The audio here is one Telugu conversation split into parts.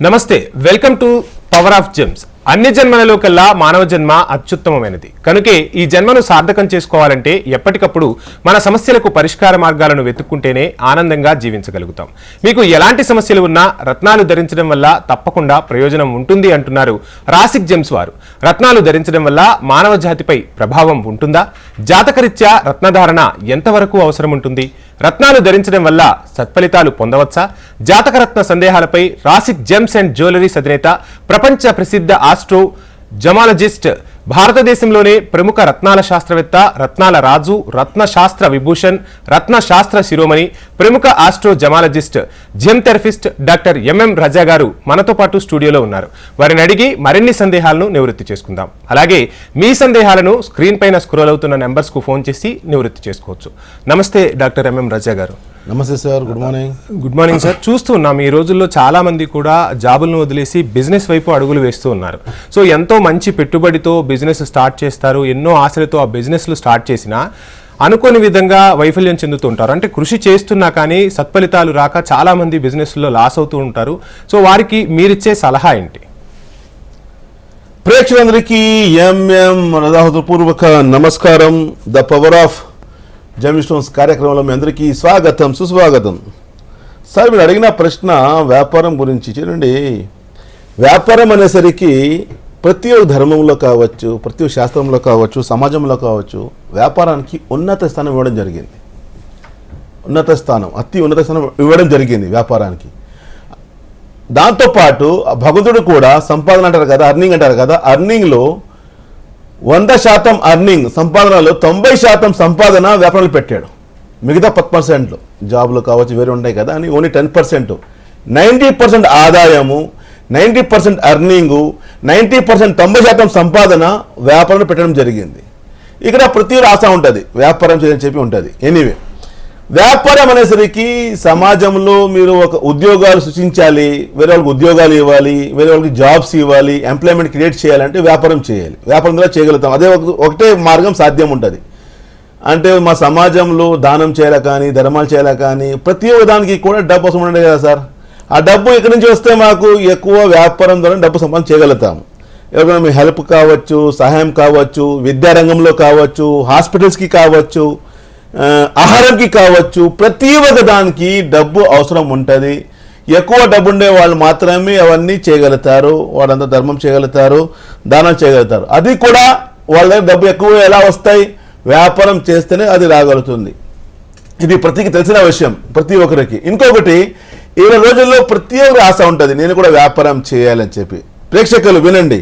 నమస్తే, welcome to Power of Gems. అన్ని జన్మలలో కల్లా మానవ జన్మ అత్యుత్తమమైనది. కనుకే ఈ జన్మను సార్థకం చేసుకోవాలంటే ఎప్పటికప్పుడు మన సమస్యలకు పరిష్కార మార్గాలను వెతుక్కుంటేనే ఆనందంగా జీవించగలుగుతాం. మీకు ఎలాంటి సమస్యలు ఉన్నా రత్నాలు ధరించడం వల్ల తప్పకుండా ప్రయోజనం ఉంటుంది అంటున్నారు రాసిక్ జెమ్స్ వారు. రత్నాలు ధరించడం వల్ల మానవ జాతిపై ప్రభావం ఉంటుందా? జాతకరీత్యా రత్నధారణ ఎంతవరకు అవసరం ఉంటుంది? రత్నాలు ధరించడం వల్ల సత్ఫలితాలు పొందవచ్చా? జాతకరత్న సందేహాలపై రాసిక్ జెమ్స్ అండ్ జ్యువెలరీస్ అధినేత, ప్రపంచ ప్రసిద్ధ ఆస్ట్రో జమాలజిస్ట్, భారతదేశంలోనే ప్రముఖ రత్నాల శాస్త్రవేత్త, రత్నాల రాజు, రత్న శాస్త్ర విభూషణ్, రత్న శాస్త్ర శిరోమణి, ప్రముఖ astro gemologist, gem therapist doctor MM Raza గారు మనతో పాటు స్టూడియోలో ఉన్నారు. వారిని అడిగి మరిన్ని సందేహాలను నివృత్తి చేసుకుందాం. అలాగే మీ సందేహాలను స్క్రీన్ పైన స్క్రోల్ అవుతున్న నెంబర్స్ కు ఫోన్ చేసి నివృత్తి చేసుకోవచ్చు. నమస్తే డాక్టర్ ఎంఎం రజా గారు. నమస్తే sir, good morning. Good morning sir. చూస్తున్నాం ఈ రోజుల్లో చాలా మంది కూడా జాబులను వదిలేసి బిజినెస్ వైపు అడుగులు వేస్తూ ఉన్నారు. సో ఎంతో మంచి పెట్టుబడితో బిజినెస్ స్టార్ట్ చేస్తారు, ఎన్నో ఆశలతో ఆ బిజినెస్లు స్టార్ట్ చేసినా అనుకోని విధంగా వైఫల్యం చెందుతుంటారు. అంటే కృషి చేస్తున్నా కానీ సత్ఫలితాలు రాక చాలా మంది బిజినెస్లో లాస్ అవుతూ ఉంటారు. సో వారికి మీరిచ్చే సలహా ఏంటి? ప్రేక్షకులందరికీ ఎంఎం హృదయపూర్వక నమస్కారం. The power of gem stones కార్యక్రమంలో మీ అందరికీ స్వాగతం, సుస్వాగతం. సార్, మీరు అడిగిన ప్రశ్న వ్యాపారం గురించి. చూడండి, వ్యాపారం అనేసరికి ప్రతి ఒక్క ధర్మంలో కావచ్చు, ప్రతి ఒక్క శాస్త్రంలో కావచ్చు, సమాజంలో కావచ్చు, వ్యాపారానికి ఉన్నత స్థానం ఇవ్వడం జరిగింది. అతి ఉన్నత స్థానం ఇవ్వడం జరిగింది వ్యాపారానికి. దాంతోపాటు భగవంతుడు కూడా సంపాదన అంటారు కదా, అర్నింగ్ అంటారు కదా, అర్నింగ్లో 100% అర్నింగ్ సంపాదనలో 90% సంపాదన వ్యాపారాలు పెట్టాడు. మిగతా 10% జాబ్లు కావచ్చు, వేరే ఉంటాయి కదా అని ఓన్లీ 10%, 90% ఆదాయము, 90% అర్నింగు, 90% 90% సంపాదన వ్యాపారం పెట్టడం జరిగింది. ఇక్కడ ప్రతి ఆశ ఉంటుంది వ్యాపారం చేయని చెప్పి ఉంటుంది. ఎనీవే, వ్యాపారం అనేసరికి సమాజంలో మీరు ఒక ఉద్యోగాలు సృష్టించాలి, వేరే వాళ్ళకి ఉద్యోగాలు ఇవ్వాలి, వేరే వాళ్ళకి జాబ్స్ ఇవ్వాలి, ఎంప్లాయ్మెంట్ క్రియేట్ చేయాలంటే వ్యాపారం చేయాలి. వ్యాపారం ద్వారా చేయగలుగుతాం. అదే ఒకటే మార్గం సాధ్యం ఉంటుంది. అంటే మా సమాజంలో దానం చేయాలి కానీ, ధర్మాలు చేయాలి కానీ, ప్రతి ఒక్క దానికి కూడా డబ్బు అవసరం ఉండదు కదా సార్. ఆ డబ్బు ఎక్కడి నుంచి వస్తే మాకు ఎక్కువ వ్యాపారం ద్వారా డబ్బు సంపాదన చేయగలుగుతాము. ఎవరైనా మీ హెల్ప్ కావచ్చు, సహాయం కావచ్చు, విద్యారంగంలో కావచ్చు, హాస్పిటల్స్కి కావచ్చు, ఆహారంకి కావచ్చు, ప్రతి ఒక్క దానికి డబ్బు అవసరం ఉంటుంది. ఎక్కువ డబ్బు ఉండే వాళ్ళు మాత్రమే అవన్నీ చేయగలుగుతారు. వాళ్ళంతా ధర్మం చేయగలుగుతారు, దానం చేయగలుగుతారు. అది కూడా వాళ్ళ దగ్గర డబ్బు ఎక్కువ ఎలా వస్తాయి? వ్యాపారం చేస్తేనే అది రాగలుగుతుంది. ఇది ప్రతికి తెలిసిన విషయం ప్రతి ఒక్కరికి. ఇంకొకటి, ఈ రోజుల్లో ప్రతి ఒక్కరి ఆశ ఉంటుంది, నేను కూడా వ్యాపారం చేయాలని చెప్పి. ప్రేక్షకులు వినండి,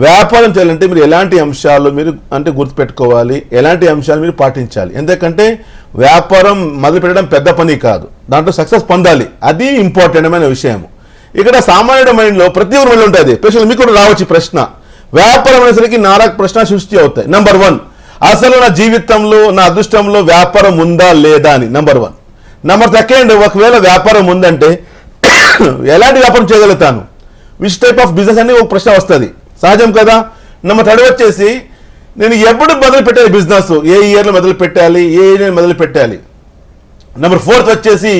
వ్యాపారం చేయాలంటే మీరు ఎలాంటి అంశాలు మీరు అంటే గుర్తుపెట్టుకోవాలి, ఎలాంటి అంశాలు మీరు పాటించాలి. ఎందుకంటే వ్యాపారం మొదలు పెట్టడం పెద్ద పని కాదు, దాంట్లో సక్సెస్ పొందాలి, అది ఇంపార్టెంట్ విషయం. ఇక్కడ సామాన్యుడి మైండ్లో ప్రతి ఒక్కరి మైండ్ ఉంటుంది. ప్రశ్నలు మీకు కూడా రావచ్చు ప్రశ్న. వ్యాపారం అనేసరికి 4 ప్రశ్నలు సృష్టి అవుతాయి. నెంబర్ 1, అసలు నా జీవితంలో, నా అదృష్టంలో వ్యాపారం ఉందా లేదా అని. నెంబర్ 1. నెంబర్ 2, ఒకవేళ వ్యాపారం ఉందంటే ఎలాంటి వ్యాపారం చేయగలుగుతాను, విచ్ టైప్ ఆఫ్ బిజినెస్ అని ఒక ప్రశ్న వస్తుంది, సహజం కదా. నెంబర్ 3 వచ్చేసి నేను ఎప్పుడు మొదలు పెట్టాలి బిజినెస్, ఏ ఇయర్లో మొదలు పెట్టాలి, ఏ ఇయర్ మొదలు పెట్టాలి. నెంబర్ 4 వచ్చేసి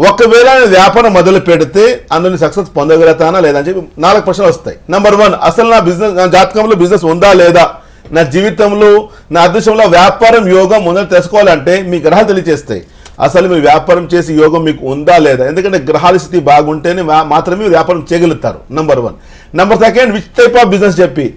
ఒకవేళ నేను వ్యాపారం మొదలు పెడితే అందులో సక్సెస్ పొందగలుగుతానా లేదా అని చెప్పి 4 ప్రశ్నలు వస్తాయి. నెంబర్ 1, అసలు నా జాతకంలో బిజినెస్ ఉందా లేదా, నా జీవితంలో, నా అదృష్టంలో వ్యాపారం యోగం ఉందని తెలుసుకోవాలంటే మీ గ్రహాలు తెలియజేస్తాయి అసలు మీరు వ్యాపారం చేసి యోగం మీకు ఉందా లేదా. ఎందుకంటే గ్రహాల స్థితి బాగుంటేనే మాత్రమే వ్యాపారం చేయగలుగుతారు. Number 1. Number 2, which type of business చెప్పి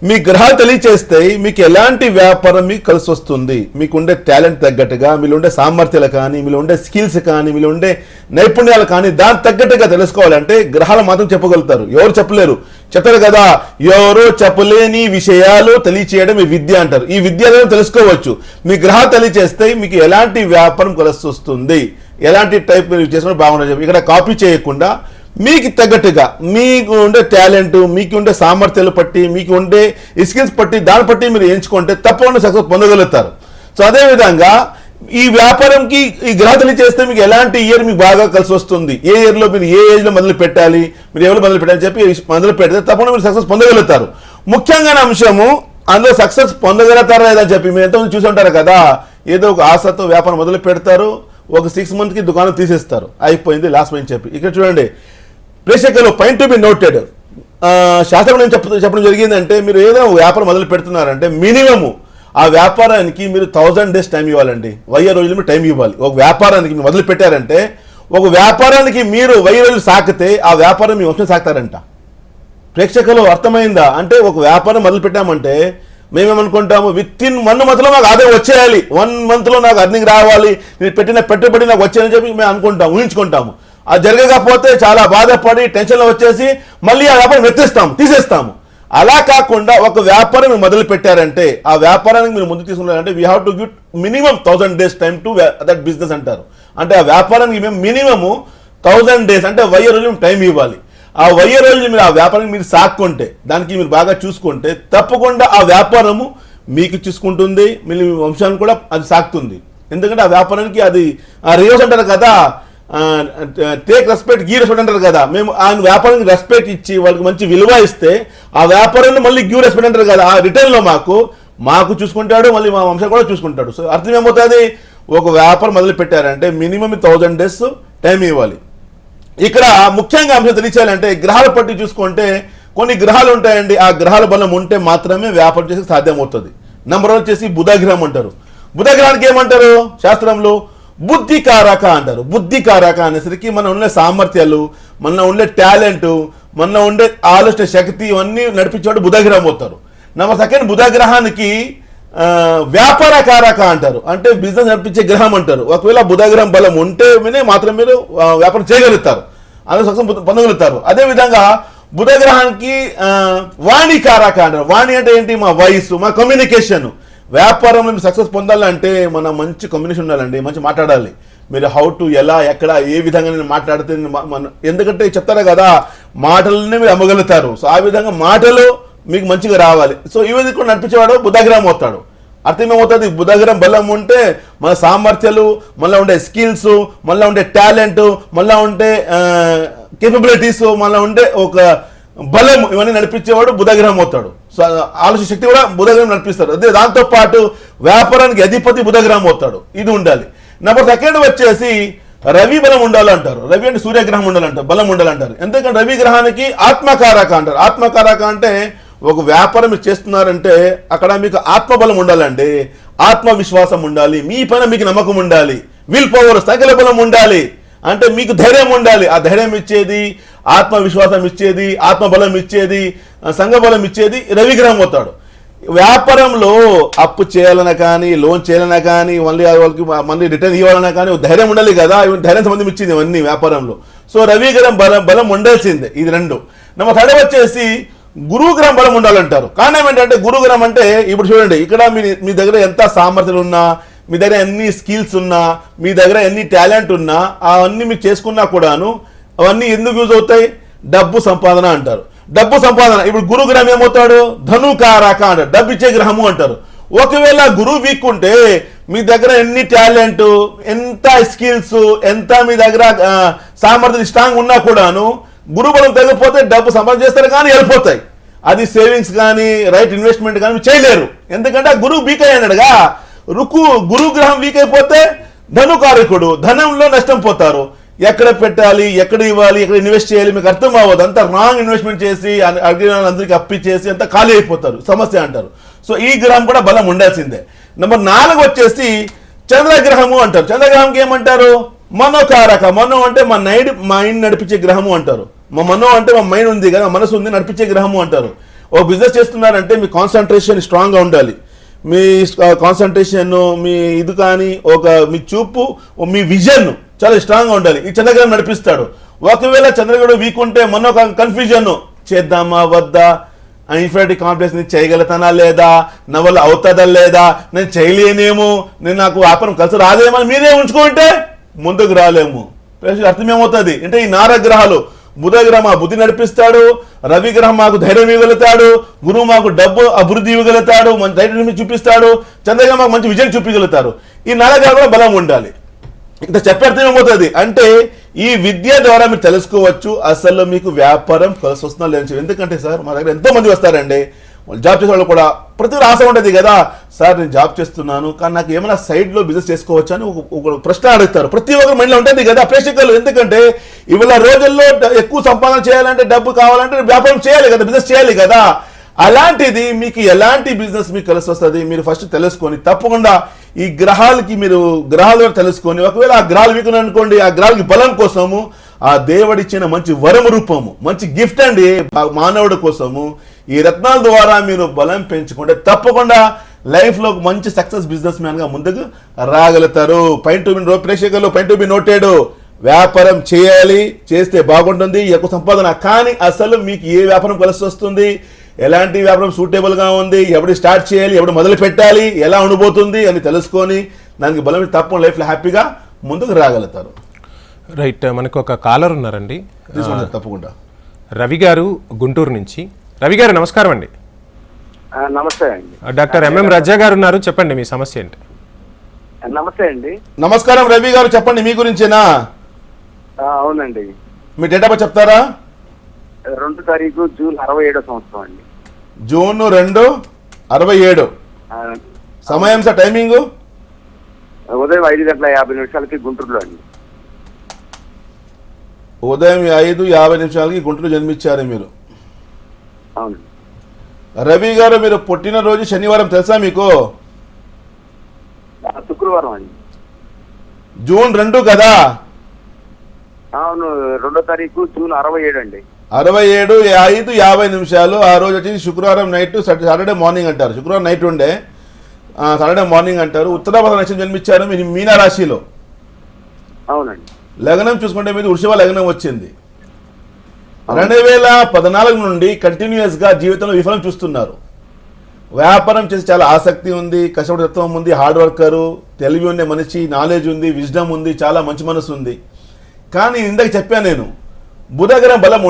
మీ గ్రహాలు తెలియచేస్తాయి మీకు ఎలాంటి వ్యాపారం మీకు కలిసి వస్తుంది, మీకు ఉండే టాలెంట్ తగ్గట్టుగా, మీరు ఉండే సామర్థ్యాలు కానీ, మీరు ఉండే స్కిల్స్ కానీ, మీరు ఉండే నైపుణ్యాలు కానీ దాని తగ్గట్టుగా తెలుసుకోవాలంటే గ్రహాలు మాత్రం చెప్పగలుగుతారు, ఎవరు చెప్పలేరు. చెప్తారు కదా, ఎవరో చెప్పలేని విషయాలు తెలియచేయడం ఈ విద్య అంటారు. ఈ విద్యలో తెలుసుకోవచ్చు. మీ గ్రహాలు తెలియచేస్తే మీకు ఎలాంటి వ్యాపారం కలిసి వస్తుంది, ఎలాంటి టైప్ మీరు చేసుకుంటే బాగుంటుంది. ఇక్కడ కాపీ చేయకుండా మీకు తగ్గట్టుగా మీకు ఉండే టాలెంట్, మీకు ఉండే సామర్థ్యాలు పట్టి, మీకు ఉండే స్కిల్స్ పట్టి, దాన్ని బట్టి మీరు ఎంచుకుంటే తప్పకుండా సక్సెస్ పొందగలుగుతారు. సో అదేవిధంగా ఈ వ్యాపారంకి ఈ గ్రహాలు చేస్తే మీకు ఎలాంటి ఇయర్ మీకు బాగా కలిసి వస్తుంది, ఏ ఇయర్లో మీరు ఏ ఏజ్లో మొదలు పెట్టాలి, మీరు ఎవరు మొదలు పెట్టాలని చెప్పి మొదలు పెడితే తప్పకుండా మీరు సక్సెస్ పొందగలుగుతారు. ముఖ్యంగా అంశము అందులో సక్సెస్ పొందగలుగుతారా లేదని చెప్పి మీరు ఎంతమంది చూసి ఉంటారు కదా, ఏదో ఒక ఆశతో వ్యాపారం మొదలు పెడతారు, ఒక 6 మంత్కి దుకాణం తీసేస్తారు, అయిపోయింది లాస్ పోయింది చెప్పి. ఇక్కడ చూడండి, ప్రేక్షకులు పాయింట్ టు బి నోటెడ్. శాస్త్రం నేను చెప్పడం జరిగిందంటే, మీరు ఏదైనా వ్యాపారం మొదలు పెడుతున్నారంటే మినిమము ఆ వ్యాపారానికి మీరు 1000 days టైం ఇవ్వాలండి. 1000 రోజులు మీరు టైం ఇవ్వాలి. ఒక వ్యాపారానికి మీరు మొదలు పెట్టారంటే, ఒక వ్యాపారానికి మీరు 1000 రోజులు సాకితే ఆ వ్యాపారం మీ వంశం సాగుతారంట. ప్రేక్షకులు అర్థమైందా? అంటే ఒక వ్యాపారం మొదలు పెట్టామంటే మేమేమనుకుంటాము, విత్-ఇన్ 1 monthలో నాకు ఆదాయం వచ్చేయాలి, 1 monthలో నాకు అర్నింగ్ రావాలి, నేను పెట్టిన పెట్టుబడి నాకు వచ్చేయాలని చెప్పి మేము అనుకుంటాం, ఊహించుకుంటాము. అది జరగకపోతే చాలా బాధపడి టెన్షన్లో వచ్చేసి మళ్ళీ ఆ వ్యాపారం తీసేస్తాము. అలా కాకుండా ఒక వ్యాపారం మీరు మొదలు పెట్టారంటే ఆ వ్యాపారానికి మీరు ముందు తీసుకున్నారంటే we have to give minimum 1000 days time to that business అంటారు. అంటే ఆ వ్యాపారానికి మేము మినిమము 1000 days అంటే 1000 రోజులు టైం ఇవ్వాలి. ఆ 1000 రోజులు మీరు ఆ వ్యాపారాన్ని మీరు సాక్కుంటే, దానికి మీరు బాగా చూసుకుంటే తప్పకుండా ఆ వ్యాపారము మీకు చూసుకుంటుంది, మీ వంశాన్ని కూడా అది సాగుతుంది. ఎందుకంటే ఆ వ్యాపారానికి అది రివర్స్ అంటారు కదా, టేక్ రెస్పెక్ట్ గివ్ రెస్పెక్ట్ అంటారు కదా. మేము ఆ వ్యాపారానికి రెస్పెక్ట్ ఇచ్చి వాళ్ళకి మంచి విలువ ఇస్తే ఆ వ్యాపారాన్ని మళ్ళీ గివ్ రెస్పెక్ట్ అంటారు కదా, ఆ రిటర్న్లో మాకు చూసుకుంటాడు, మళ్ళీ మా వంశం కూడా చూసుకుంటాడు. సో అర్థం ఏమవుతుంది, ఒక వ్యాపారం మొదలు పెట్టారంటే మినిమం 1000 days టైం ఇవ్వాలి. ఇక్కడ ముఖ్యంగా అంశం తెలియాలంటే గ్రహాల పట్టి చూసుకుంటే కొన్ని గ్రహాలు ఉంటాయండి. ఆ గ్రహాల బలం ఉంటే మాత్రమే వ్యాపారం చేసి సాధ్యం అవుతుంది. నెంబర్ 1 వచ్చేసి బుధగ్రహం అంటారు. బుధగ్రహానికి ఏమంటారు శాస్త్రంలో? బుద్ధికారక అంటారు. బుద్ధికారక అనేసరికి మన ఉండే సామర్థ్యాలు, మన ఉండే టాలెంట్, మన ఉండే ఆలోచన శక్తి ఇవన్నీ నడిపించేవాడు బుధగ్రహం అవుతారు. నెంబర్ 2 బుధగ్రహానికి వ్యాపారకారక అంటారు. అంటే బిజినెస్ నడిపించే గ్రహం అంటారు. ఒకవేళ బుధగ్రహం బలం ఉంటేనే మాత్రం మీరు వ్యాపారం చేయగలుగుతారు, అందులో సక్సెస్ పొందగలుగుతారు. అదేవిధంగా బుధగ్రహానికి వాణికారక అంటారు. వాణి అంటే ఏంటి? మా వాయిస్, మా కమ్యూనికేషన్. వ్యాపారంలో మీరు సక్సెస్ పొందాలంటే మన మంచి కమ్యూనికేషన్ ఉండాలండి, మంచి మాట్లాడాలి. మీరు హౌ టు, ఎలా, ఎక్కడ, ఏ విధంగా నేను మాట్లాడితే ఎందుకంటే చెప్తారా కదా, మాటలనే మీరు అమ్మగలుగుతారు. సో ఆ విధంగా మాటలు మీకు మంచిగా రావాలి. సో ఈ విధంగా కూడా నడిపించేవాడు బుధగ్రహం అవుతాడు. అర్థం ఏమవుతుంది? బుధగ్రహం బలం ఉంటే మన సామర్థ్యాలు, మళ్ళీ ఉండే స్కిల్స్, మళ్ళీ ఉండే టాలెంట్, మళ్ళీ ఉండే కేపబిలిటీస్, మళ్ళీ ఉండే ఒక బలం, ఇవన్నీ నడిపించేవాడు బుధగ్రహం అవుతాడు. సో ఆలోచన శక్తి కూడా బుధగ్రహం నడిపిస్తాడు. అదే దాంతోపాటు వ్యాపారానికి అధిపతి బుధగ్రహం అవుతాడు. ఇది ఉండాలి. నెంబర్ 2 వచ్చేసి రవి బలం ఉండాలంటారు. రవి అంటే సూర్యగ్రహం ఉండాలంటారు, బలం ఉండాలంటారు. ఎందుకంటే రవి గ్రహానికి ఆత్మకారక అంటారు. ఆత్మకారక అంటే ఒక వ్యాపారం మీరు చేస్తున్నారంటే అక్కడ మీకు ఆత్మబలం ఉండాలండి, ఆత్మవిశ్వాసం ఉండాలి, మీ పైన మీకు నమ్మకం ఉండాలి, విల్ పవర్, సకల బలం ఉండాలి. అంటే మీకు ధైర్యం ఉండాలి. ఆ ధైర్యం ఇచ్చేది, ఆత్మవిశ్వాసం ఇచ్చేది, ఆత్మబలం ఇచ్చేది, సంఘబలం ఇచ్చేది రవిగ్రహం అవుతాడు. వ్యాపారంలో అప్పు చేయాలన్నా కానీ, లోన్ చేయాలన్నా కానీ, వాళ్ళకి మళ్ళీ రిటర్న్ ఇవ్వాలన్నా కానీ ధైర్యం ఉండాలి కదా. ధైర్యం సంబంధం ఇచ్చింది ఇవన్నీ వ్యాపారంలో. సో రవిగ్రహం బలం ఉండాల్సిందే. ఇది 2. నెంబర్ 3 వచ్చేసి గురుగ్రహం బలం ఉండాలంటారు. కారణం ఏంటంటే గురుగ్రహం అంటే ఇప్పుడు చూడండి, ఇక్కడ మీ దగ్గర ఎంత సామర్థ్యం ఉన్నా, మీ దగ్గర ఎన్ని స్కిల్స్ ఉన్నా, మీ దగ్గర ఎన్ని టాలెంట్ ఉన్నా, అవన్నీ మీరు చేసుకున్నా కూడాను అవన్నీ ఎందుకు యూజ్ అవుతాయి? డబ్బు సంపాదన అంటారు. డబ్బు సంపాదన. ఇప్పుడు గురుగ్రహం ఏమవుతాడు? ధనుకారక అంటారు, డబ్బు ఇచ్చే గ్రహము అంటారు. ఒకవేళ గురువు వీక్ ఉంటే మీ దగ్గర ఎన్ని టాలెంట్, ఎంత స్కిల్స్, ఎంత మీ దగ్గర సామర్థ్యం స్ట్రాంగ్ ఉన్నా కూడాను గురుబలం తగ్గిపోతే డబ్బు సంపాదన చేస్తారు కానీ వెళ్ళిపోతాయి. అది సేవింగ్స్ కానీ, రైట్ ఇన్వెస్ట్మెంట్ కానీ చేయలేరు. ఎందుకంటే గురువు వీక్ అయ్యాడుగా. గురుగ్రహం వీక్ అయిపోతే ధనుకారకుడు, ధనంలో నష్టం పోతారు. ఎక్కడ పెట్టాలి, ఎక్కడ ఇవ్వాలి, ఎక్కడ ఇన్వెస్ట్ చేయాలి మీకు అర్థం అవ్వదు. అంతా రాంగ్ ఇన్వెస్ట్మెంట్ చేసి అందరికి అప్పిచ్చేసి అంతా ఖాళీ అయిపోతారు, సమస్య అంటారు. సో ఈ గ్రహం కూడా బలం ఉండాల్సిందే. నెంబర్ 4 వచ్చేసి చంద్రగ్రహము అంటారు. చంద్రగ్రహంకి ఏమంటారు? మనోకారక. మనో అంటే మా మైండ్ నడిపించే గ్రహము అంటారు. మా మనో అంటే మా మైండ్ ఉంది కదా, మనసు ఉంది, నడిపించే గ్రహము అంటారు. ఓ బిజినెస్ చేస్తున్నారంటే మీ కాన్సన్ట్రేషన్ స్ట్రాంగ్గా ఉండాలి. మీ కాన్సన్ట్రేషన్, మీ ఇది కానీ, మీ చూపు, మీ విజన్ చాలా స్ట్రాంగ్గా ఉండాలి. ఈ చంద్రగ్రహం నడిపిస్తాడు. ఒకవేళ చంద్రగ్రహం వీక్ ఉంటే మనో కన్ఫ్యూజన్, చేద్దామా వద్దా, ఇన్ఫినిటీ కాంప్లెక్స్ నేను చేయగలుగుతానా లేదా, నా వల్ల అవుతుందా లేదా, నేను చేయలేనేమో, నాకు వ్యాపారం కలిసి రాదేమో అని మీరే ఉంచుకుంటే ముందుకు రాలేము. అర్థం ఏమవుతుంది అంటే ఈ 4 గ్రహాలు, బుధగ్రహం మా బుద్ధి నడిపిస్తాడు, రవిగ్రహం మాకు ధైర్యం ఇవ్వగలుగుతాడు, గురువు మాకు డబ్బు అభివృద్ధి ఇవ్వగలుగుతాడు, మంచి ధైర్యం చూపిస్తాడు, చంద్రగ్రహం మాకు మంచి విజయం చూపించగలుగుతారు. ఈ 4 గ్రహాలు కూడా బలం ఉండాలి. ఇంత చెప్పే అర్థం ఏమవుతుంది అంటే ఈ విద్య ద్వారా మీరు తెలుసుకోవచ్చు అసలు మీకు వ్యాపారం కలిసి వస్తుందా లేదు. ఎందుకంటే సార్ మా దగ్గర ఎంతో మంది వస్తారండి, వాళ్ళు జాబ్ చేసే వాళ్ళు కూడా ప్రతి ఆశ ఉండేది కదా, సార్ నేను జాబ్ చేస్తున్నాను కానీ నాకు ఏమైనా సైడ్లో బిజినెస్ చేసుకోవచ్చు అని ఒక ప్రశ్న అడుగుతారు. ప్రతి ఒక్కరు మైండ్లో ఉంటుంది కదా ప్రేక్షకులు. ఎందుకంటే ఇవాళ రోజుల్లో ఎక్కువ సంపాదన చేయాలంటే, డబ్బు కావాలంటే వ్యాపారం చేయాలి కదా, బిజినెస్ చేయాలి కదా. అలాంటిది మీకు ఎలాంటి బిజినెస్ మీకు కలిసి వస్తుంది మీరు ఫస్ట్ తెలుసుకొని, తప్పకుండా ఈ గ్రహాలు తెలుసుకొని, ఒకవేళ ఆ గ్రహాలు వీకున్నాయి అనుకోండి, ఆ గ్రహాలకి బలం కోసము ఆ దేవుడిచ్చిన మంచి వరం రూపము, మంచి గిఫ్ట్ అండి మానవుడి కోసము. ఈ రత్నాల ద్వారా మీరు బలం పెంచుకుంటే తప్పకుండా లైఫ్లో మంచి సక్సెస్ బిజినెస్ మ్యాన్గా ముందుకు రాగలుగుతారు. ప్రేక్షకులు పాయింట్ టు బి నోటెడ్. వ్యాపారం చేయాలి, చేస్తే బాగుంటుంది, ఎక్కువ సంపాదన. కానీ అసలు మీకు ఏ వ్యాపారం కలిసి వస్తుంది, ఎలాంటి వ్యాపారం సూటబుల్గా ఉంది, ఎప్పుడు స్టార్ట్ చేయాలి, ఎప్పుడు మొదలు పెట్టాలి, ఎలా ఉండబోతుంది అని తెలుసుకొని దానికి బలం తప్పకుండా లైఫ్లో హ్యాపీగా ముందుకు రాగలుగుతారు. రైట్, మనకు ఒక కాలర్ ఉన్నారండి, తప్పకుండా. రవి గారు గుంటూరు నుంచి. రవి గారు నమస్కారం అండి. నమస్తే అండి. డాక్టర్ ఎంఎం రజా గారు ఉన్నారు, చెప్పండి మీ సమస్య ఏంటి? నమస్తే అండి. నమస్కారం రవి గారు, చెప్పండి మీ గురించేనా? అవునండి. మీ డేట్ ఆఫ్ బర్త్ చెప్తారా? 2 తారీఖు జూన్ 67వ సంవత్సరం అండి. జూన్ 2, 67. సమయం సార్, టైమింగ్? ఉదయం 5:50 గుంటూరులో అండి. ఉదయం 5:50 గుంటూరు జన్మించారు మీరు. అవును రవి గారు, మీరు పుట్టినరోజు శనివారం తెలుసా మీకు? శుక్రవారం అండి. జూన్ 2 కదా? అవును, 2 తారీఖు జూన్ 67 అండి. 67, 5:50. ఆ రోజు వచ్చి శుక్రవారం నైట్, సాటర్డే మార్నింగ్ అంటారు. శుక్రవారం నైట్ ఉండే సాటర్డే మార్నింగ్ అంటారు. ఉత్తరాభద్ర నక్షత్రం జన్మించారు మీరు మీనా రాశిలో. అవునండి. లగ్నం చూసుకుంటే మీరు వృషభ లగ్నం వచ్చింది. 2014 నుండి కంటిన్యూస్గా జీవితంలో విఫలం చూస్తున్నారు. వ్యాపారం చేసి చాలా ఆసక్తి ఉంది, కష్టపడి తత్వం ఉంది, హార్డ్ వర్కరు, తెలివి ఉండే మనిషి, నాలెడ్జ్ ఉంది, విజ్డమ్ ఉంది, చాలా మంచి మనసు ఉంది. కానీ ఇందాక చెప్పాను నేను, బుధగ్రహం బలం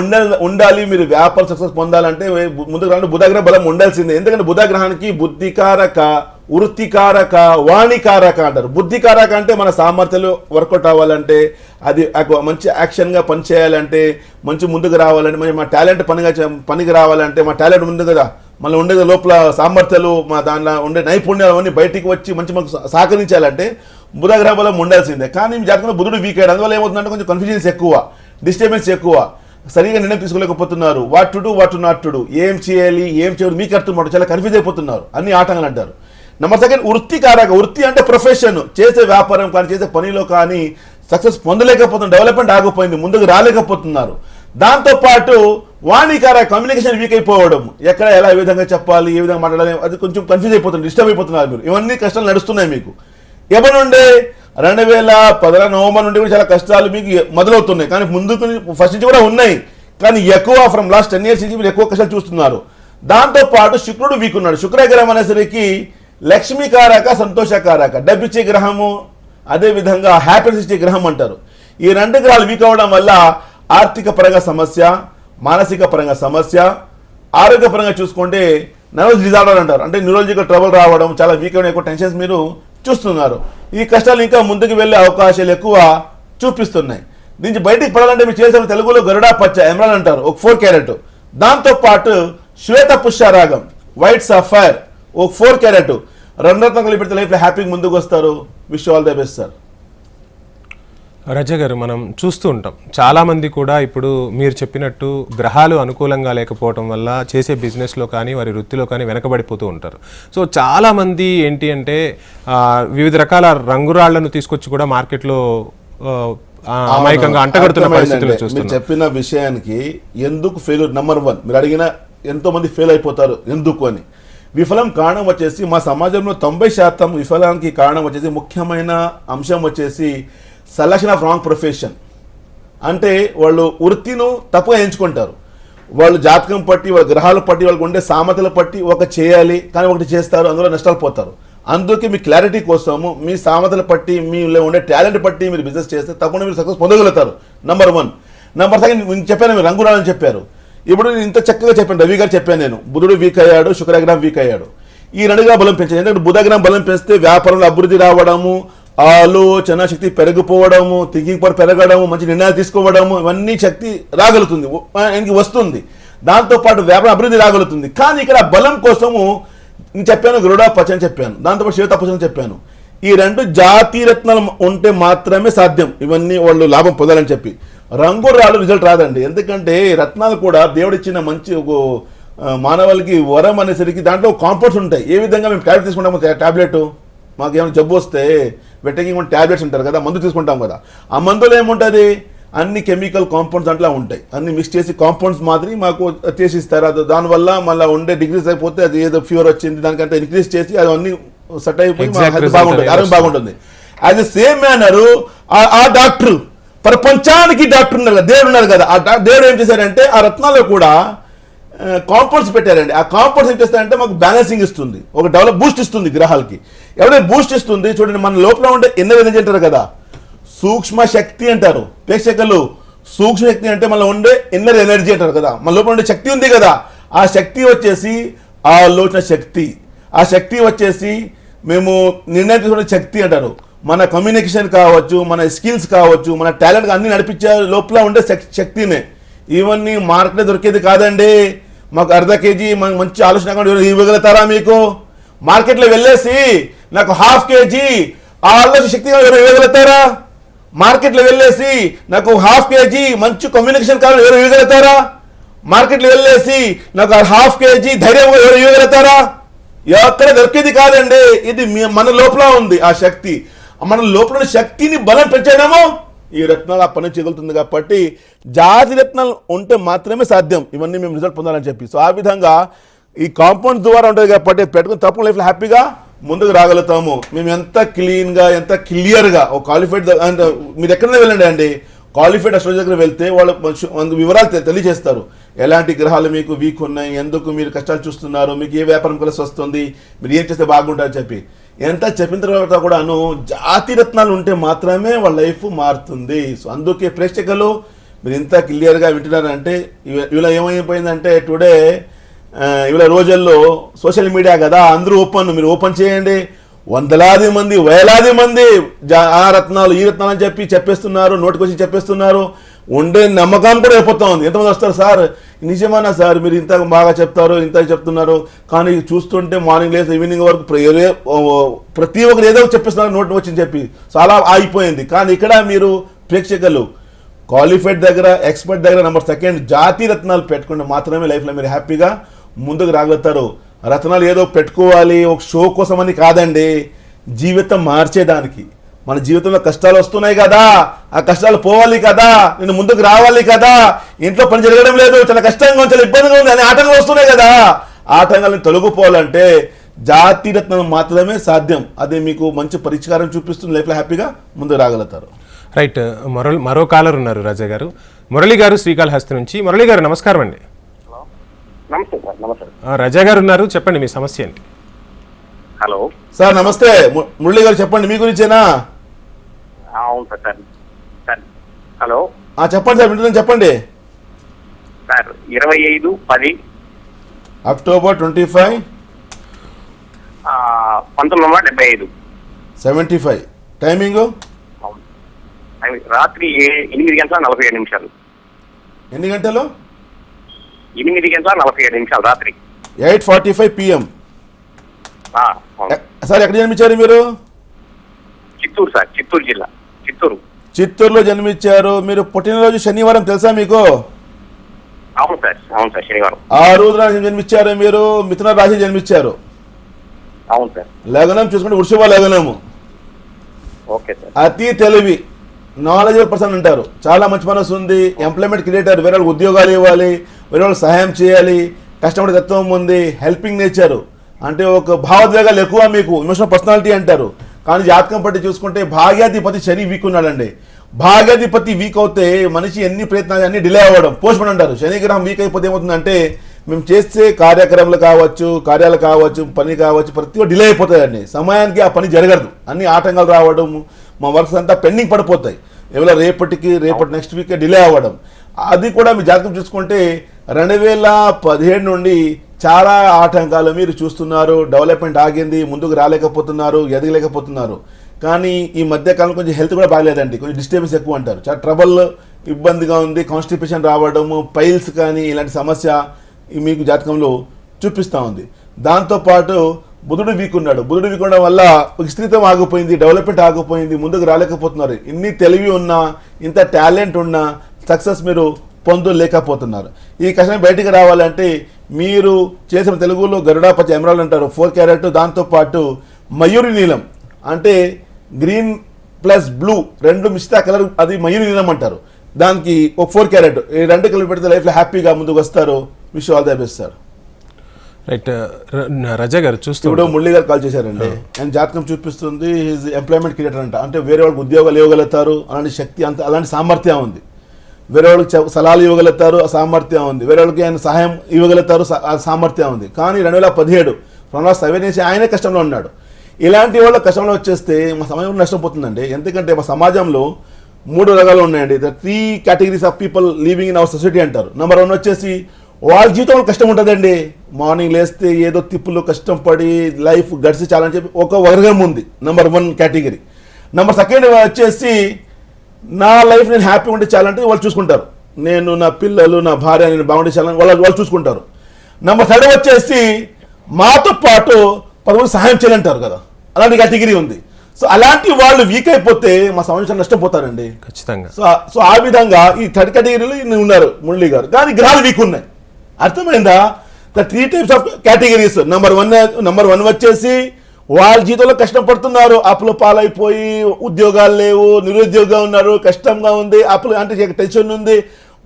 ఉండాలి. మీరు వ్యాపార సక్సెస్ పొందాలంటే ముందుకు రాండి, బుధగ్రహం బలం ఉండాల్సిందే. ఎందుకంటే బుధగ్రహానికి బుద్ధికారక, వృత్తికారక, వాణికారక అంటారు. బుద్ధికారక అంటే మన సామర్థ్యాలు వర్కౌట్ అవ్వాలంటే, అది మంచి యాక్షన్గా పనిచేయాలంటే, మంచి ముందుకు రావాలంటే, మా టాలెంట్ పనికి రావాలంటే, మా టాలెంట్ ఉంది కదా, మళ్ళీ ఉండే లోపల సామర్థ్యాలు, మా దాంట్లో ఉండే నైపుణ్యాలు అవన్నీ బయటికి వచ్చి మంచి మనకు సహకరించాలంటే బుధగ్రహ బలం ఉండాల్సిందే. కానీ మీ జాతకంలో బుధుడు వీక్ అయ్యాడు. అందువల్ల ఏమవుతుందంటే కొంచెం కన్ఫ్యూజన్స్ ఎక్కువ, డిస్టర్బెన్స్ ఎక్కువ, సరిగా నిర్ణయం తీసుకోలేకపోతున్నారు. What to do, what to not to do, ఏం చేయాలి, ఏం చేయదు మీకు అర్థం, చాలా కన్ఫ్యూజ్ అయిపోతున్నారు. అన్ని ఆటంకాలు అంటారు. నెంబర్ 2 వృత్తికారక. వృత్తి అంటే ప్రొఫెషన్, చేసే వ్యాపారం కానీ, చేసే పనిలో కానీ సక్సెస్ పొందలేకపోతున్నారు, డెవలప్మెంట్ ఆగిపోయింది, ముందుకు రాలేకపోతున్నారు. దాంతోపాటు వాణికార, కమ్యూనికేషన్ వీక్ అయిపోవడం, ఎక్కడ ఎలా ఏ విధంగా చెప్పాలి, ఏ విధంగా మాట్లాడాలి, అది కొంచెం కన్ఫ్యూజ్ అయిపోతుంది, డిస్టర్బ్ అయిపోతున్నారు మీరు. ఇవన్నీ కష్టాలు నడుస్తున్నాయి మీకు. ఎప్పటి నుండి? 2014 నవంబర్ నుండి కూడా చాలా కష్టాలు మీకు మొదలవుతున్నాయి. కానీ ముందుకు ఫస్ట్ నుంచి కూడా ఉన్నాయి, కానీ ఎక్కువ ఫ్రమ్ లాస్ట్ 10 years నుంచి మీరు ఎక్కువ కష్టాలు చూస్తున్నారు. దాంతోపాటు శుక్రుడు వీక్ ఉన్నాడు. శుక్రగ్రహం అనేసరికి లక్ష్మీకారక, సంతోషకారక, డబ్బిచ్చే గ్రహము, అదేవిధంగా హ్యాపీనెస్ ఇచ్చే గ్రహం అంటారు. ఈ 2 గ్రహాలు వీక్ అవ్వడం వల్ల ఆర్థిక పరంగా సమస్య, మానసిక పరంగా సమస్య, ఆరోగ్యపరంగా చూసుకుంటే నర్వస్ డిజార్డర్ అంటారు. అంటే న్యూరాలజికల్ ట్రబుల్ రావడం, చాలా వీక్ అయిన ఎక్కువ టెన్షన్స్ మీరు చూస్తున్నారు. ఈ కష్టాలు ఇంకా ముందుకు వెళ్ళే అవకాశాలు ఎక్కువ చూపిస్తున్నాయి. దీనికి బయటికి పడాలంటే మీరు చేసిన తెలుగులో గరుడా పచ్చ, ఎమరాల్డ్ అంటారు, ఒక 4 క్యారెట్. దాంతోపాటు శ్వేత పుష్యరాగం, వైట్ సఫైర్, ఒక 4 క్యారెట్. 2 రత్నాలు పెడితే లైఫ్లో హ్యాపీగా ముందుకు వస్తారు. Wish all the best sir. Raza గారు, మనం చూస్తూ ఉంటాం చాలామంది కూడా ఇప్పుడు మీరు చెప్పినట్టు గ్రహాలు అనుకూలంగా లేకపోవడం వల్ల చేసే బిజినెస్లో కానీ వారి వృత్తిలో కానీ వెనకబడిపోతూ ఉంటారు. సో చాలామంది ఏంటి అంటే వివిధ రకాల రంగురాళ్లను తీసుకొచ్చి కూడా మార్కెట్లో అమాయకంగా అంటగడుతున్న పరిస్థితులు చూస్తున్నాం. చెప్పిన విషయానికి ఎందుకు ఫెయిల్యూర్ నెంబర్ 1 మీరు అడిగిన ఎంతో మంది ఫెయిల్ అయిపోతారు ఎందుకు అని. విఫలం కారణం వచ్చేసి మా సమాజంలో 90% విఫలానికి కారణం వచ్చేసి ముఖ్యమైన అంశం వచ్చేసి సెలక్షన్ ఆఫ్ రాంగ్ ప్రొఫెషన్. అంటే వాళ్ళు వృత్తిను తప్పుగా ఎంచుకుంటారు. వాళ్ళు జాతకం పట్టి, వాళ్ళ గ్రహాలు పట్టి, వాళ్ళకు ఉండే సామర్థ్యాలు పట్టి ఒక చేయాలి కానీ ఒకటి చేస్తారు, అందులో నష్టాలు పోతారు. అందుకే మీ క్లారిటీ కోసము మీ సామర్థ్యాలు పట్టి, మీలో ఉండే టాలెంట్ పట్టి మీరు బిజినెస్ చేస్తే తప్పకుండా మీరు సక్సెస్ పొందగలుగుతారు. నెంబర్ 1. నెంబర్ 2 చెప్పాను, మీరు రంగురాలని చెప్పారు. ఇప్పుడు ఇంత చక్కగా చెప్పాను, రవి గారు చెప్పాను నేను, బుధుడు వీక్ అయ్యాడు, శుక్రగ్రహం వీక్ అయ్యాడు. ఈ 2 గ్రహాలు బలం పెంచారు. ఎందుకంటే బుధగ్రహం బలం పెంచితే వ్యాపారంలో అభివృద్ధి రావడము, ఆలోచన శక్తి పెరిగిపోవడము, థింకింగ్ పవర్ పెరగడము, మంచి నిర్ణయాలు తీసుకోవడము, ఇవన్నీ శక్తి రాగలుగుతుంది, ఆయనకి వస్తుంది. దాంతోపాటు వ్యాపార అభివృద్ధి రాగలుగుతుంది. కానీ ఇక్కడ బలం కోసము నేను చెప్పాను, గరుడాపచ అని చెప్పాను, దాంతోపాటు శ్వేతాపచ అని చెప్పాను. ఈ రెండు జాతి రత్నాలు ఉంటే మాత్రమే సాధ్యం ఇవన్నీ వాళ్ళు లాభం పొందాలని చెప్పి. రంగు రాళ్ళు రిజల్ట్ రాదండి. ఎందుకంటే రత్నాలు కూడా దేవుడిచ్చిన మంచి ఒక మానవాళికి వరం అనేసరికి దాంట్లో కాంపౌండ్స్ ఉంటాయి. ఏ విధంగా మేము ట్యాబ్లెట్ తీసుకుంటాము, ట్యాబ్లెట్ మాకు ఏమైనా జబ్బు వస్తే వెట్టకి ట్యాబ్లెట్స్ ఉంటారు కదా, మందు తీసుకుంటాం కదా, ఆ మందులో ఏముంటుంది, అన్ని కెమికల్ కాంపౌండ్స్ దాంట్లో ఉంటాయి. అన్ని మిక్స్ చేసి కాంపౌండ్స్ మాదిరి మాకు చేసి ఇస్తారు. అది దానివల్ల మళ్ళీ ఉండే డిగ్రీస్ అయిపోతే అది ఏదో ఫీవర్ వచ్చింది దానికంతా ఇంక్రీజ్ చేసి అది అన్ని సెట్ అయిపోయి బాగుంటుంది, ఆరోగ్యం బాగుంటుంది. యాజ్ ద సేమ్ మేనర్ ఆ డాక్టర్ ప్రపంచానికి డాక్టర్ ఉన్నారు కదా, దేవుడు ఉన్నారు కదా, ఆ దేవుడు ఏం చేశారంటే ఆ రత్నాల్లో కూడా కాంపౌండ్స్ పెట్టారండి. ఆ కాంపౌండ్స్ ఏం చేస్తారంటే మాకు బ్యాలెన్సింగ్ ఇస్తుంది, ఒక డెవలప్ బూస్ట్ ఇస్తుంది గ్రహాలకి. ఎవరైనా బూస్ట్ ఇస్తుంది చూడండి, మన లోపల ఉండే ఎన్నో ఎనర్జీ అంటారు కదా, సూక్ష్మ శక్తి అంటారు ప్రేక్షకులు. సూక్ష్మ శక్తి అంటే మన ఉండే ఇన్నర్ ఎనర్జీ అంటారు కదా, మన లోపల ఉండే శక్తి ఉంది కదా, ఆ శక్తి వచ్చేసి ఆలోచన శక్తి. ఆ శక్తి వచ్చేసి మేము నిర్ణయం తీసుకునే శక్తి అంటారు. మన కమ్యూనికేషన్ కావచ్చు, మన స్కిల్స్ కావచ్చు, మన టాలెంట్ అన్ని నడిపించే లోపల ఉండే శక్తినే. ఇవన్నీ మార్కెట్లో దొరికేది కాదండి. మాకు అర్ధ కేజీ మంచి ఆలోచన ఇవ్వగలుగుతారా మీకు? మార్కెట్లో వెళ్ళేసి నాకు ½ కేజీ ఆలోచన శక్తి ఇవ్వగలుగుతారా? మార్కెట్లో వెళ్ళేసి నాకు ½ కేజీ మంచి కమ్యూనికేషన్ కావాలి ఎవరు ఇవ్వగలుగుతారా? మార్కెట్లో వెళ్ళేసి నాకు ½ కేజీ ధైర్యం ఎవరు ఇవ్వగలుగుతారా? ఎక్కడ దొరికేది కాదండి. ఇది మన లోపల ఉంది ఆ శక్తి. మన లోపల శక్తిని బలం పెంచడము ఈ రత్నాలు ఆ పని చేయగలుగుతుంది. కాబట్టి జాతి రత్నాలు ఉంటే మాత్రమే సాధ్యం ఇవన్నీ మేము రిజల్ట్ పొందాలని చెప్పి. సో ఆ విధంగా ఈ కాంపౌండ్ ద్వారా ఉంటుంది కాబట్టి పెట్టుకుని తప్పకుండా లైఫ్లో హ్యాపీగా ముందుకు రాగలుగుతాము. మేము ఎంత క్లీన్గా ఎంత క్లియర్గా ఒక క్వాలిఫైడ్ మీరు ఎక్కడైనా వెళ్ళండి అండి, క్వాలిఫైడ్ అస్ట్రాలజీ దగ్గర వెళ్తే వాళ్ళు వివరాలు తెలియజేస్తారు. ఎలాంటి గ్రహాలు మీకు వీక్ ఉన్నాయి, ఎందుకు మీరు కష్టాలు చూస్తున్నారు, మీకు ఏ వ్యాపారం కలిసి వస్తుంది, మీరు ఏం చేస్తే బాగుంటుందని చెప్పి ఎంత చెప్పిన తర్వాత కూడాను జాతి రత్నాలు ఉంటే మాత్రమే వాళ్ళ లైఫ్ మారుతుంది. సో అందుకే ప్రేక్షకులు మీరు ఇంత క్లియర్గా వింటున్నారంటే ఇవాళ ఏమైపోయిందంటే టుడే ఇవాళ రోజుల్లో సోషల్ మీడియా కదా, అందరూ మీరు ఓపెన్ చేయండి, వందలాది మంది వేలాది మంది ఆ రత్నాలు ఈ రత్నాలు అని చెప్పి చెప్పేస్తున్నారు, నోటికొచ్చి చెప్పేస్తున్నారు. ఉండే నమ్మకం కూడా అయిపోతా ఉంది. ఎంతమంది వస్తారు, సార్ నిజమేనా సార్ మీరు ఇంత బాగా చెప్తారు, ఇంత చెప్తున్నారు, కానీ చూస్తుంటే మార్నింగ్ లేసి ఈవినింగ్ వరకు ప్రతి ఒక్కరు ఏదో చెప్పేస్తున్నారు నోటి వచ్చి చెప్పి చాలా ఆగిపోయింది. కానీ ఇక్కడ మీరు ప్రేక్షకులు క్వాలిఫైడ్ దగ్గర ఎక్స్పర్ట్ దగ్గర నెంబర్ సెకండ్ జాతి రత్నాలు పెట్టుకుంటే మాత్రమే లైఫ్లో మీరు హ్యాపీగా ముందుకు రాగలుగుతారు. రత్నాలు ఏదో పెట్టుకోవాలి ఒక షో కోసం అని కాదండి, జీవితం మార్చేదానికి. మన జీవితంలో కష్టాలు వస్తున్నాయి కదా, ఆ కష్టాలు పోవాలి కదా, నేను ముందుకు రావాలి కదా, ఇంట్లో పని జరగడం లేదు, చాలా కష్టంగా ఉంది, చాలా ఇబ్బందిగా ఉంది అని ఆటంకాలు వస్తున్నాయి కదా, ఆటంకాలను తొలగిపోవాలంటే జాతి రత్నం మాత్రమే సాధ్యం. అది మీకు మంచి పరిష్కారం చూపిస్తుంది, లైఫ్లో హ్యాపీగా ముందుకు రాగలుగుతారు. రైట్. మరో కాలర్ ఉన్నారు రాజా గారు, మురళి గారు శ్రీకాళహస్తి నుంచి. మురళి గారు నమస్కారం అండి. నమస్తే సార్. నమస్తే రాజా గారు ఉన్నారు, చెప్పండి మీ సమస్య ఏంటి. హలో సార్ నమస్తే, మురళి గారు చెప్పండి మీ గురించేనా? అవును సార్. సార్ హలో చెప్పండి సార్, వింటున్నాను చెప్పండి. సార్ 25/10 అక్టోబర్ 25 1975 75 టైమింగ్ రాత్రి 8:47. ఎన్ని గంటలు? 8:47 రాత్రి 8:45 PM. సార్ ఎక్కడ జన్మించారు మీరు? చిత్తూరు సార్, చిత్తూరు జిల్లా, చిత్తూరులో జన్మించారు. మీరు పుట్టినరోజు శనివారం తెలుసా మీకు? అవును సార్. అవును సార్, శనివారం. ఆ రోజున జన్మించారు మీరు, మిథున రాశి జన్మించారు. అవును సార్. లగ్నం చూసుకుంటే వృషభ లగ్నము. Okay sir. అతి తెలివి, నాలెడ్జబుల్ పర్సన్ అంటారు. చాలా మంచి మనసు ఉంది, ఎంప్లాయ్మెంట్ క్రియేటర్, వేరే వాళ్ళకి ఉద్యోగాలు ఇవ్వాలి, వేరే వాళ్ళకి సహాయం చేయాలి, కష్టపడే తత్వం ఉంది, హెల్పింగ్ నేచరు, అంటే ఒక భావోద్వేగాలు ఎక్కువ, మీకు ఎమోషనల్ పర్సనాలిటీ అంటారు. కానీ జాతకం పట్టి చూసుకుంటే భాగ్యాధిపతి శని వీక్ ఉన్నాడండి. భాగ్యాధిపతి వీక్ అవుతే మనిషి ఎన్ని ప్రయత్నాలు అన్ని డిలే అవ్వడం, పోస్ట్పోన్ అంటారు. శని గ్రహం వీక్ అయిపోతే ఏమవుతుందంటే మేము చేసే కార్యక్రమాలు కావచ్చు, కార్యాలు కావచ్చు, పని కావచ్చు, ప్రతి ఒక్క డిలే అయిపోతాయండి. సమయానికి ఆ పని జరగదు, అన్ని ఆటంకాలు రావడం, మా వర్క్స్ అంతా పెండింగ్ పడిపోతాయి. ఎవరో రేపటి నెక్స్ట్ వీక్ డిలే అవ్వడం. అది కూడా మీ జాతకం చూసుకుంటే 2017 నుండి చాలా ఆటంకాలు మీరు చూస్తున్నారు. డెవలప్మెంట్ ఆగింది, ముందుకు రాలేకపోతున్నారు, ఎదగలేకపోతున్నారు. కానీ ఈ మధ్యకాలం కొంచెం హెల్త్ కూడా బాగలేదండి, కొంచెం డిస్టర్బెన్స్ ఎక్కువ అంటారు, చాలా ట్రబుల్ ఇబ్బందిగా ఉంది, కాన్స్టిపేషన్ రావడము, పైల్స్ కానీ ఇలాంటి సమస్య మీకు జాతకంలో చూపిస్తూ ఉంది. దాంతోపాటు బుధుడు వీక్ ఉన్నాడు, బుధుడు వీక్ ఉండడం వల్ల విస్తృతం ఆగిపోయింది, డెవలప్మెంట్ ఆగిపోయింది, ముందుకు రాలేకపోతున్నారు. ఇన్ని తెలివి ఉన్నా, ఇంత టాలెంట్ ఉన్నా సక్సెస్ మీరు పొందలేకపోతున్నారు. ఈ కష్టం బయటికి రావాలంటే మీరు చేసిన తెలుగులో గరుడాపతి ఎమరాల్డ్ అంటారు 4 క్యారెట్, దాంతోపాటు మయూరి నీలం అంటే గ్రీన్ ప్లస్ బ్లూ రెండు మిస్తా కలర్, అది మయూరి నీలం అంటారు, దానికి ఒక 4 క్యారెట్, ఈ రెండు కలిపి పెడితే లైఫ్లో హ్యాపీగా ముందుకు వస్తారు. Wish all the best sir. Right Raza గారు చూస్తూ ఇప్పుడు మురళి గారు కాల్ చేశారండి, ఆయన జాతకం చూపిస్తుంది హిజ్ ఎంప్లాయ్మెంట్ క్రియేటర్ అంట, అంటే వేరే వాళ్ళకి ఉద్యోగాలు ఇవ్వగలుగుతారు అలాంటి శక్తి, అంత అలాంటి సామర్థ్యం ఉంది. వేరే వాళ్ళకి సలహాలు ఇవ్వగలుగుతారు, ఆ సామర్థ్యం ఉంది. వేరే వాళ్ళకి ఆయన సహాయం ఇవ్వగలుగుతారు, ఆ సామర్థ్యం ఉంది. కానీ 2017 7 నుంచి ఆయనే కష్టంలో ఉన్నాడు. ఇలాంటి వాళ్ళ కష్టంలో వచ్చేస్తే మా సమాజం నష్టపోతుందండి. ఎందుకంటే మా సమాజంలో 3 రకాలు ఉన్నాయండి. 3 categories of people living in our society అంటారు. నెంబర్ 1 వచ్చేసి వాళ్ళ జీవితంలో కష్టం ఉంటుందండి. మార్నింగ్ లేస్తే ఏదో తిప్పులు కష్టం పడి లైఫ్ గడిచి చాలని చెప్పి ఒక వర్గం ఉంది, నెంబర్ 1 కేటగిరీ. నెంబర్ 2 వచ్చేసి నా లైఫ్ నేను హ్యాపీగా ఉంటే చాలంటే వాళ్ళు చూసుకుంటారు, నేను నా పిల్లలు నా భార్య నేను బాగుంటే చాలని వాళ్ళు చూసుకుంటారు. నెంబర్ 3 వచ్చేసి మాతో పాటు 10 మంది సహాయం చేయాలంటారు కదా, అలాంటి కేటగిరీ ఉంది. సో అలాంటి వాళ్ళు వీక్ అయిపోతే మా సమాజం నష్టపోతారండి ఖచ్చితంగా. సో ఆ విధంగా ఈ 3rd కేటగిరీలో ఉన్నారు మురళి గారు. కానీ గ్రహాలు వీక్ ఉన్నాయి, అర్థమైందా? The 3 types of categories. Number 1 వచ్చేసి వాళ్ళ జీవితంలో కష్టం పడుతున్నారు, అప్పులు పాలైపోయి ఉద్యోగాలు లేవు, నిరుద్యోగంగా ఉన్నారు, కష్టంగా ఉంది, అప్పులు అంటే టెన్షన్ ఉంది,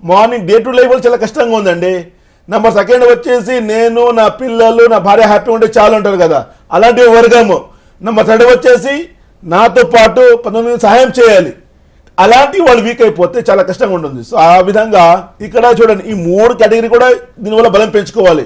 మార్నింగ్ డే టు లైఫ్ చాలా కష్టంగా ఉందండి. నెంబర్ 2 వచ్చేసి నేను నా పిల్లలు నా భార్య హ్యాపీగా ఉంటే చాలు అంటారు కదా, అలాంటి వర్గము. నెంబర్ 3 వచ్చేసి నాతో పాటు 10 మంది సహాయం చేయాలి, అలాంటి వాళ్ళు వీక్ అయిపోతే చాలా కష్టంగా ఉంటుంది. సో ఆ విధంగా ఇక్కడ చూడండి, ఈ 3 కేటగిరీ కూడా దీనివల్ల బలం పెంచుకోవాలి.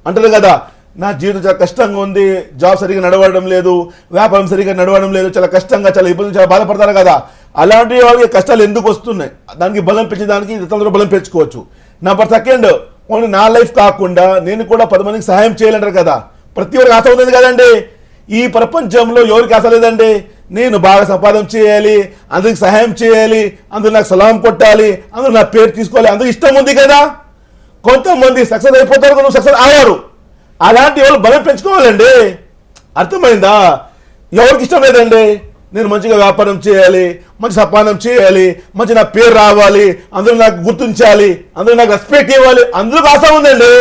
అంటారు కదా, నా జీవితం చాలా కష్టంగా ఉంది, జాబ్ సరిగ్గా నడవడం లేదు, వ్యాపారం సరిగ్గా నడవడం లేదు, చాలా కష్టంగా చాలా ఇబ్బంది చాలా బాధపడతారు కదా, అలాంటి వాళ్ళకి కష్టాలు ఎందుకు వస్తున్నాయి, దానికి బలం పెంచడానికి ఇతరులకు బలం పెంచుకోవచ్చు. నెంబర్ 2 ఓన్లీ నా లైఫ్ కాకుండా నేను కూడా 10 మందికి సహాయం చేయాలంటారు కదా, ప్రతి ఒక్కరికి ఆశ ఉంటుంది కదండి. ఈ ప్రపంచంలో ఎవరికి ఆశ లేదండి, నేను బాగా సంపాదన చేయాలి, అందరికి సహాయం చేయాలి, అందరూ నాకు సలాం కొట్టాలి, అందరూ నా పేరు తీసుకోవాలి, అందరికి ఇష్టం ఉంది కదా. కొంతమంది సక్సెస్ అయిపోతారు, కొంత సక్సెస్ అవ్వరు, అలాంటి వాళ్ళు బలం పెంచుకోవాలండి. అర్థమైందా? ఎవరికి ఇష్టం లేదండి, నేను మంచిగా వ్యాపారం చేయాలి, మంచి సంపాదన చేయాలి, మంచి నా పేరు రావాలి, అందరూ నాకు గుర్తించాలి, అందరూ నాకు రెస్పెక్ట్ ఇవ్వాలి, అందరికి ఆశ ఉందండి.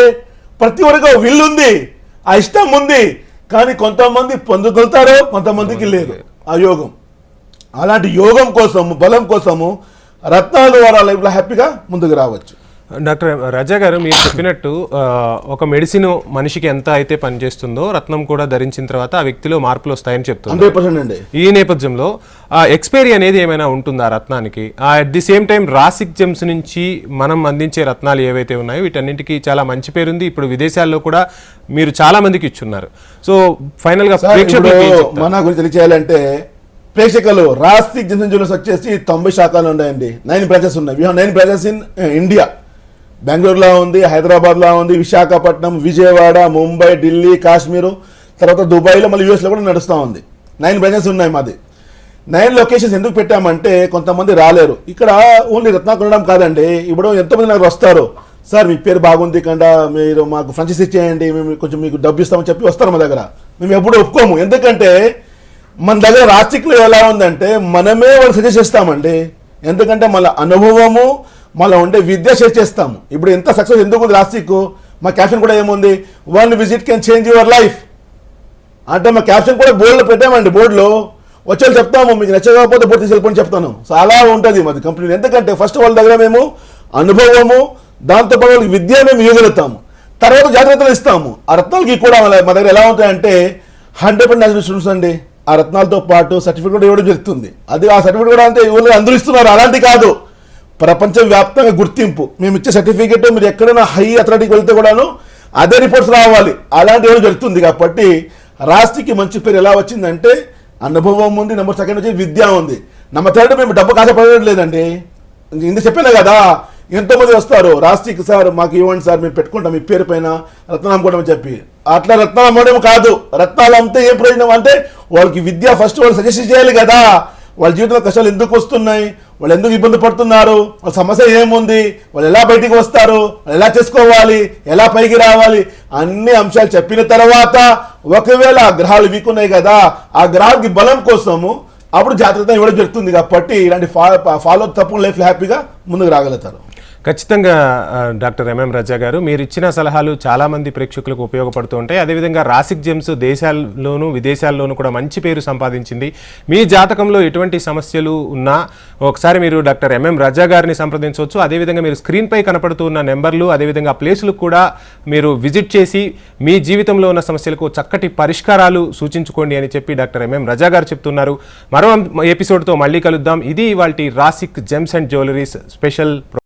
ప్రతి ఒక్కరికి విల్ ఉంది, ఆ ఇష్టం ఉంది. కానీ కొంతమంది పొందగలుగుతారు, కొంతమందికి లేదు ఆ యోగం. అలాంటి యోగం కోసము, బలం కోసము రత్నాల ద్వారా లైఫ్లో హ్యాపీగా ముందుకు రావచ్చు. డాక్టర్ రజా గారు మీరు చెప్పినట్టు ఒక మెడిసిన్ మనిషికి ఎంత అయితే పనిచేస్తుందో రత్నం కూడా ధరించిన తర్వాత ఆ వ్యక్తిలో మార్పులు వస్తాయని చెప్తున్నారు. 100% అండి. ఈ నేపథ్యంలో ఎక్స్పైరీ అనేది ఏమైనా ఉంటుందా రత్నానికి? At the same time Rasik gems నుంచి మనం అందించే రత్నాలు ఏవైతే ఉన్నాయో వీటన్నింటికి చాలా మంచి పేరుంది. ఇప్పుడు విదేశాల్లో కూడా మీరు చాలా మందికి ఇచ్చున్నారు. సో ఫైనల్ గా మన గురించి తెలియచేయాలంటే ప్రేక్షకులు రాసిక్ జెమ్స్ జ్యువెలర్స్ వచ్చేసి 90 శాఖలు ఉన్నాయండి. 9 బ్రాంచెస్ ఉన్నాయి. 9 బ్రాంచెస్ ఇన్ ఇండియా. బెంగళూరులో ఉంది, హైదరాబాద్లో ఉంది, విశాఖపట్నం, విజయవాడ, ముంబై, ఢిల్లీ, కాశ్మీరు, తర్వాత దుబాయ్లో, మళ్ళీ యూఎస్లో కూడా నడుస్తూ ఉంది. 9 బ్రాంచెస్ ఉన్నాయి మాది. 9 లొకేషన్స్ ఎందుకు పెట్టామంటే కొంతమంది రాలేరు. ఇక్కడ ఓన్లీ రత్నాలు కొనడం కాదండి, ఇప్పుడు ఎంతోమంది నాకు వస్తారు, సార్ మీ పేరు బాగుంది కండా, మీరు మాకు ఫ్రాంచైజీ ఇచ్చేయండి, మేము కొంచెం మీకు డబ్బు ఇస్తామని చెప్పి వస్తారు మా దగ్గర. మేము ఎప్పుడు ఒప్పుకోము, ఎందుకంటే మన దగ్గర రాసిక్లో ఎలా ఉందంటే మనమే వాళ్ళు సజెస్ట్ చేస్తామండి. ఎందుకంటే మళ్ళీ అనుభవము, మళ్ళీ ఉండే విద్య షేర్ చేస్తాము. ఇప్పుడు ఎంత సక్సెస్ ఎందుకు ఉంది రాసిక్, మా క్యాప్షన్ కూడా ఏముంది, 1 visit can change your life అంటే మా క్యాప్షన్ కూడా బోర్డులో పెట్టామండి. బోర్డులో వచ్చేది చెప్తాము, మీకు నచ్చకపోతే బోర్డు తీసుకెళ్ళిపోయి చెప్తాను. సో అలా ఉంటుంది మాది కంపెనీ. ఎందుకంటే ఫస్ట్ వాళ్ళ దగ్గర మేము అనుభవము, దాంతోపాటు వాళ్ళకి విద్య మేము ఇవ్వగలుగుతాము, తర్వాత జాగ్రత్తలు ఇస్తాము. ఆ రత్నాలకి కూడా మా దగ్గర ఎలా ఉంటాయంటే 100% నేచురల్ స్టూడెంట్స్ అండి. ఆ రత్నాలతో పాటు సర్టిఫికేట్ కూడా ఇవ్వడం జరుగుతుంది. అది ఆ సర్టిఫికేట్ కూడా అంటే ఎవరు అందరూ ఇస్తున్నారు, అలాంటి కాదు, ప్రపంచవ్యాప్తంగా గుర్తింపు. మేము ఇచ్చే సర్టిఫికేట్ మీరు ఎక్కడైనా హై అథారిటీకి వెళ్తే కూడాను అదే రిపోర్ట్స్ రావాలి, అలాంటి ఏమైనా జరుగుతుంది. కాబట్టి రాష్ట్రీకి మంచి పేరు ఎలా వచ్చిందంటే అనుభవం ఉంది, నెంబర్ 2 వచ్చి విద్య ఉంది, నెంబర్ 3 మేము డబ్బు కాసపడలేదండి. ఇందుకు చెప్పినా కదా, ఎంతోమంది వస్తారు రాష్ట్రీకి, సార్ మాకు ఇవ్వండి సార్, మేము పెట్టుకుంటాం మీ పేరు పైన రత్నాలు అమ్ముకోవడం అని చెప్పి. అట్లా రత్నాలు అమ్మడం కాదు, రత్నాలు అమ్మితే ఏం ప్రయోజనం అంటే వాళ్ళకి విద్య ఫస్ట్ వాళ్ళు సజెస్ట్ చేయాలి కదా, వాళ్ళ జీవితంలో కష్టాలు ఎందుకు వస్తున్నాయి, వాళ్ళు ఎందుకు ఇబ్బంది పడుతున్నారు, వాళ్ళ సమస్య ఏముంది, వాళ్ళు ఎలా బయటికి వస్తారు, వాళ్ళు ఎలా చేసుకోవాలి, ఎలా పైకి రావాలి, అన్ని అంశాలు చెప్పిన తర్వాత ఒకవేళ ఆ గ్రహాలు వీక్ ఉన్నాయి కదా, ఆ గ్రహాలకి బలం కోసము అప్పుడు జాగ్రత్త ఇవ్వడం జరుగుతుంది. కాబట్టి ఇలాంటి ఫాలో తప్పు లైఫ్లో హ్యాపీగా ముందుకు రాగలుగుతారు. ఖచ్చితంగా డాక్టర్ ఎంఎం రజా గారు, మీరు ఇచ్చిన సలహాలు చాలా మంది ప్రేక్షకులకు ఉపయోగపడుతూ ఉంటాయి. అదేవిధంగా రాసిక్ జెమ్స్ దేశాల్లోనూ విదేశాల్లోనూ కూడా మంచి పేరు సంపాదించింది. మీ జాతకంలో ఎటువంటి సమస్యలు ఉన్నా ఒకసారి మీరు డాక్టర్ ఎంఎం రజా గారిని సంప్రదించవచ్చు. అదేవిధంగా మీరు స్క్రీన్పై కనపడుతున్న నెంబర్లు, అదేవిధంగా ప్లేసులకు కూడా మీరు విజిట్ చేసి మీ జీవితంలో ఉన్న సమస్యలకు చక్కటి పరిష్కారాలు సూచించుకోండి అని చెప్పి డాక్టర్ ఎంఎం రజా గారు చెప్తున్నారు. మరో ఎపిసోడ్తో మళ్ళీ కలుద్దాం. ఇది ఇవాల్టి రాసిక్ జెమ్స్ అండ్ జ్యువెలరీస్ స్పెషల్